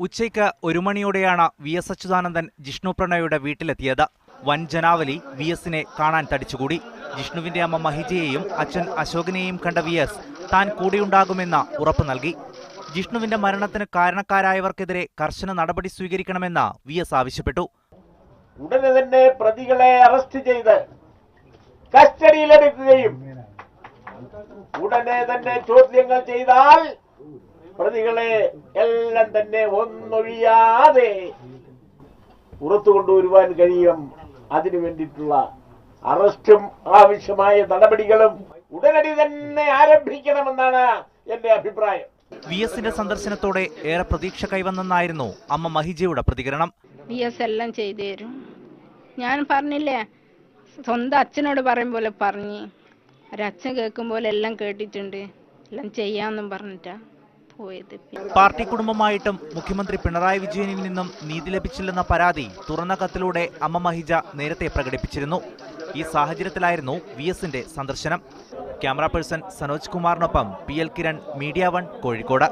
ഉച്ചയ്ക്ക് 1 മണിയോടെയാണ് VS അച്യുതാനന്ദൻ ജിഷ്ണു പ്രണോയുടെ വീട്ടിലെത്തിയത്. വൻ ജനാവലി VSനെ കാണാൻ തടിച്ചുകൂടി. ജിഷ്ണുവിന്റെ അമ്മ മഹിജയെയും അച്ഛൻ അശോകനെയും കണ്ട VS താൻ കൂടെയുണ്ടാകുമെന്ന് ഉറപ്പു നൽകി. ജിഷ്ണുവിന്റെ മരണത്തിന് കാരണക്കാരായവർക്കെതിരെ കർശന നടപടി സ്വീകരിക്കണമെന്ന് VS ആവശ്യപ്പെട്ടു. ഉടനെ തന്നെ പ്രതികളെ അറസ്റ്റ് ചെയ്ത് കസ്റ്റഡിയിലെടുക്കുകയും ഉടനെ തന്നെ ചോദ്യങ്ങൾ ചെയ്താൽ പ്രതികളെ എല്ലാം തന്നെ ഒന്നൊഴിയാതെ പുറത്തു കൊണ്ടുവരുവാൻ കഴിയും. അതിനു വേണ്ടിയിട്ടുള്ള അറസ്റ്റും ആവശ്യമായ നടപടികളും ഉടനടി തന്നെ ആരംഭിക്കണമെന്നാണ് എന്റെ അഭിപ്രായം. VSന്റെ സന്ദർശനത്തോടെ ഏറെ പ്രതീക്ഷ കൈവന്നെന്നായിരുന്നു അമ്മ മഹിജയുടെ പ്രതികരണം. VS എല്ലാം ചെയ്തു തരും. ഞാൻ പറഞ്ഞില്ലേ, സ്വന്തം അച്ഛനോട് പറയും പോലെ പറഞ്ഞ് ഒരച്ഛൻ കേൾക്കും പോലെ എല്ലാം കേട്ടിട്ടുണ്ട്. എല്ലാം ചെയ്യാമെന്നും പറഞ്ഞിട്ടാ പോയത്. പാർട്ടി കുടുംബമായിട്ടും മുഖ്യമന്ത്രി പിണറായി വിജയനിൽ നിന്നും നീതി ലഭിച്ചില്ലെന്ന പരാതി തുറന്ന കത്തിലൂടെ അമ്മ മഹിജ നേരത്തെ പ്രകടിപ്പിച്ചിരുന്നു. ഈ സാഹചര്യത്തിലായിരുന്നു VSന്റെ സന്ദർശനം. ക്യാമറ പേഴ്സൺ സനോജ് കുമാറിനൊപ്പം PL കിരൺ, മീഡിയ 1, കോഴിക്കോട്.